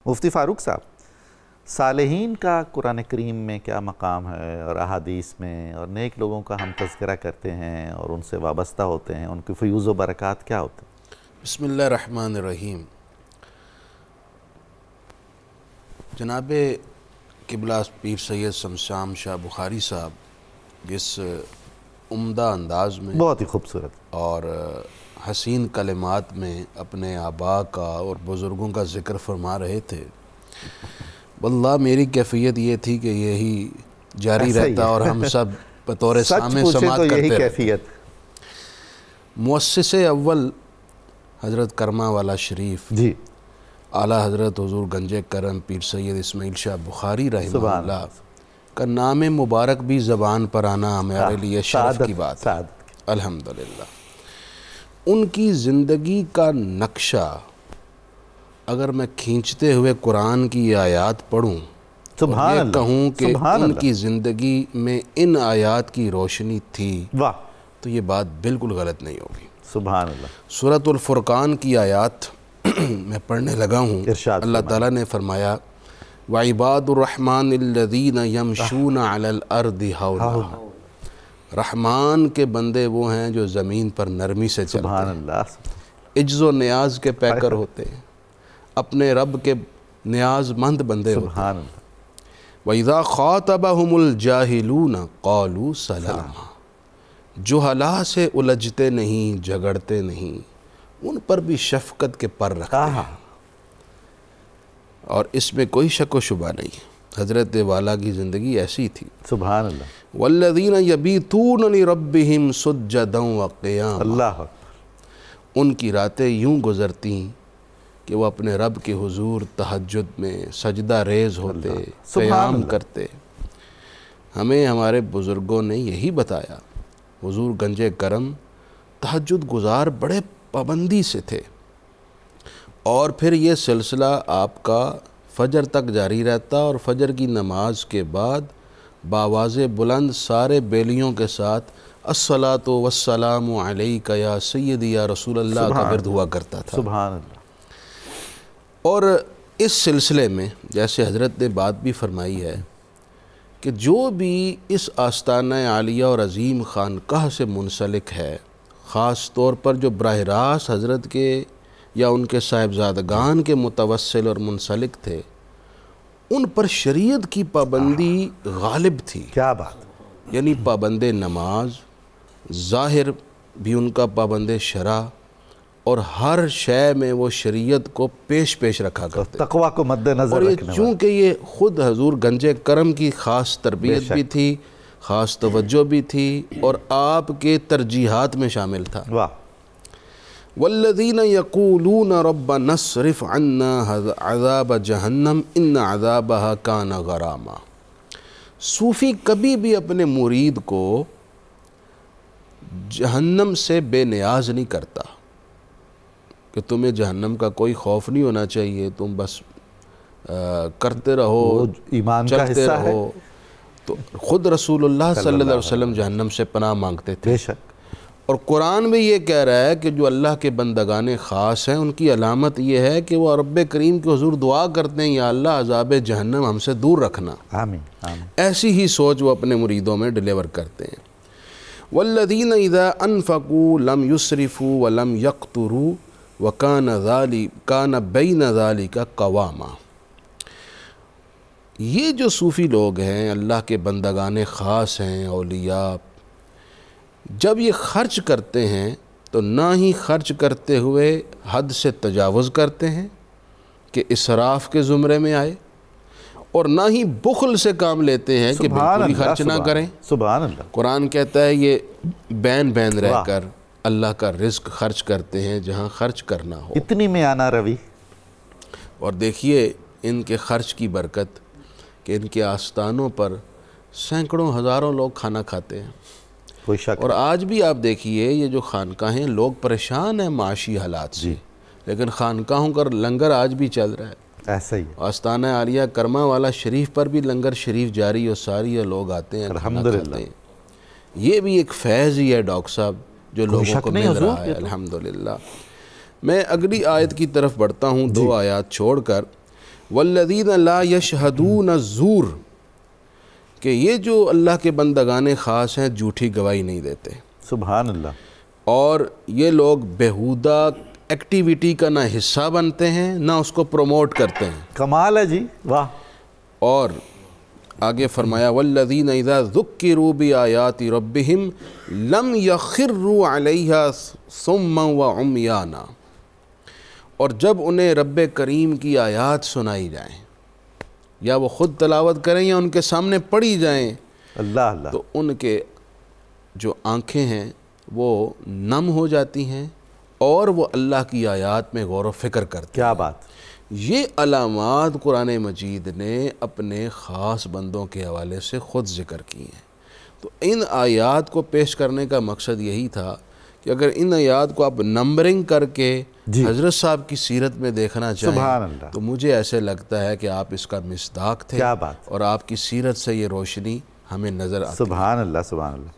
مفتی فاروق صاحب، صالحین کا قرآن کریم میں کیا مقام ہے اور احادیث میں، اور نیک لوگوں کا ہم تذکرہ کرتے ہیں اور ان سے وابستہ ہوتے ہیں، ان کی فیوز و برکات کیا ہوتے ہیں؟ بسم اللہ الرحمن الرحیم۔ جناب قبلہ پیر سید شمشام شاہ بخاری صاحب جس عمدہ انداز میں بہت ہی خوبصورت اور حسین کلمات میں اپنے آباء کا اور بزرگوں کا ذکر فرما رہے تھے، واللہ میری کیفیت یہ تھی کہ یہی جاری رہتا اور ہم سب بطور سامع سماعت کرتے رہتے۔ مؤسس اول حضرت کرما والا شریف جی اعلیٰ حضرت حضور گنج کرم پیر سید اسماعیل شاہ بخاری رحمہ سبحان اللہ کا نام مبارک بھی زبان پر آنا ہمارے لیے شرف کی بات ہے، الحمدللہ۔ ان کی زندگی کا نقشہ اگر میں کھینچتے ہوئے قرآن کی آیات پڑھوں تو یہ کہوں کہ ان کی زندگی میں ان آیات کی روشنی تھی، تو یہ بات بالکل غلط نہیں ہوگی۔ سبحان اللہ۔ سورۃ الفرقان کی آیات میں پڑھنے لگا ہوں۔ اللہ تعالیٰ نے فرمایا وَعِبَادُ الرَّحْمَنِ الَّذِينَ يَمْشُونَ عَلَى الْأَرْضِ هَوْنًا، رحمان کے بندے وہ ہیں جو زمین پر نرمی سے چلتے سبحان ہیں، اللہ، عجز و نیاز کے پیکر ہوتے ہیں، اپنے رب کے نیاز مند بندے ہوتے ہیں۔ سبحان اللہ۔ وَإِذَا خَاطَبَهُمُ الْجَاهِلُونَ قَالُوا سَلَامًا، جہلاء سے الجھتے نہیں، جھگڑتے نہیں، ان پر بھی شفقت کے پر رکھتے ہیں، اور اس میں کوئی شک و شبہ نہیں۔ حضرت والا کی زندگی ایسی تھی۔ سبحان اللہ۔ وَالَّذِينَ يَبِيتُونَ لِرَبِّهِمْ سُجَّدًا وَقِيَامًا، اللہ ان کی راتیں یوں گزرتی کہ وہ اپنے رب کے حضور تہجد میں سجدہ ریز ہوتے، قیام کرتے۔ ہمیں ہمارے بزرگوں نے یہی بتایا، حضور گنج کرم تہجد گزار بڑے پابندی سے تھے، اور پھر یہ سلسلہ آپ کا فجر تک جاری رہتا، اور فجر کی نماز کے بعد بآواز بلند سارے بیلیوں کے ساتھ الصلاۃ والسلام علیک یا سیدی یا رسول اللہ کا ورد ہوا کرتا تھا۔ سبحان اللہ۔ اور اس سلسلے میں جیسے حضرت نے بات بھی فرمائی ہے کہ جو بھی اس آستانہ عالیہ اور عظیم خانقاہ سے منسلک ہے، خاص طور پر جو براہ راست حضرت کے یا ان کے صاحبزادگان کے متوسل اور منسلک تھے، ان پر شریعت کی پابندی غالب تھی۔ کیا بات! یعنی پابند نماز، ظاہر بھی ان کا پابند شرع، اور ہر شے میں وہ شریعت کو پیش رکھا کرتے، تقوی کو مد نظر اور رکھنے چونکہ یہ خود حضور گنج کرم کی خاص تربیت بھی تھی، خاص توجہ بھی تھی، اور آپ کے ترجیحات میں شامل تھا۔ واہ۔ وَالَّذِينَ يَقُولُونَ رَبَّنَا اصْرِفْ عَنَّا عَذَابَ جَهَنَّمَ إِنَّ عَذَابَهَا كَانَ غَرَامًا، صوفی کبھی بھی اپنے مرید کو جہنم سے بے نیاز نہیں کرتا کہ تمہیں جہنم کا کوئی خوف نہیں ہونا چاہیے، تم بس کرتے رہو، ایمان کا چلتے حصہ ہے۔ رہو۔ تو خود رسول اللہ صلی اللہ علیہ وسلم جہنم سے پناہ مانگتے تھے، بے شک۔ اور قرآن بھی یہ کہہ رہا ہے کہ جو اللہ کے بندگان خاص ہیں ان کی علامت یہ ہے کہ وہ رب کریم کے حضور دعا کرتے ہیں، یا اللہ عذاب جہنم ہم سے دور رکھنا۔ آمین آمین۔ ایسی ہی سوچ وہ اپنے مریدوں میں ڈیلیور کرتے ہیں۔ والذین اذا انفقوا لم یسرفوا ولم یقتروا وکان بین ذلک قواما، یہ جو صوفی لوگ ہیں، اللہ کے بندگان خاص ہیں، اولیاء، جب یہ خرچ کرتے ہیں تو نہ ہی خرچ کرتے ہوئے حد سے تجاوز کرتے ہیں کہ اسراف کے زمرے میں آئے، اور نہ ہی بخل سے کام لیتے ہیں کہ بالکل ہی خرچ نہ کریں۔ سبحان اللہ۔ قرآن کہتا ہے یہ بین رہ کر اللہ کا رزق خرچ کرتے ہیں جہاں خرچ کرنا ہو۔ اتنی میانہ روی۔ اور دیکھیے ان کے خرچ کی برکت کہ ان کے آستانوں پر سینکڑوں ہزاروں لوگ کھانا کھاتے ہیں۔ کوئی شک۔ اور آج بھی آپ دیکھیے یہ جو خانقاہیں، لوگ پریشان ہیں معاشی حالات سے، لیکن خانقاہوں کا لنگر آج بھی چل رہا ہے۔ ایسا ہی ہے۔ آستانہ عالیہ کرما والا شریف پر بھی لنگر شریف جاری اور ساری لوگ آتے ہیں، کھانا کھاتے ہیں۔ یہ بھی ایک فیض ہی ہے ڈاکٹر صاحب جو لوگوں کو مل رہا ہے، الحمدللہ۔ میں اگلی آیت کی طرف بڑھتا ہوں، دو آیات چھوڑ کر۔ والذین لا یشہدون الزور، کہ یہ جو اللہ کے بندگان خاص ہیں جھوٹی گواہی نہیں دیتے، سبحان اللہ، اور یہ لوگ بیہودہ ایکٹیویٹی کا نہ حصہ بنتے ہیں نہ اس کو پروموٹ کرتے ہیں۔ کمال ہے جی، واہ۔ اور آگے فرمایا والذین اذا ذکروا بآیات ربہم لم یخروا علیہا صما وعمیانا، اور جب انہیں رب کریم کی آیات سنائی جائیں، یا وہ خود تلاوت کریں یا ان کے سامنے پڑھی جائیں، اللہ اللہ، تو ان کے جو آنکھیں ہیں وہ نم ہو جاتی ہیں اور وہ اللہ کی آیات میں غور و فکر کرتے ہیں۔ کیا بات! یہ علامات قرآن مجید نے اپنے خاص بندوں کے حوالے سے خود ذکر کی ہیں۔ تو ان آیات کو پیش کرنے کا مقصد یہی تھا کہ اگر ان آیات کو آپ نمبرنگ کر کے حضرت صاحب کی سیرت میں دیکھنا چاہیں تو مجھے ایسے لگتا ہے کہ آپ اس کا مصداق تھے، کیا بات! اور آپ کی سیرت سے یہ روشنی ہمیں نظر آتی ہے۔ سبحان اللہ، سبحان اللہ۔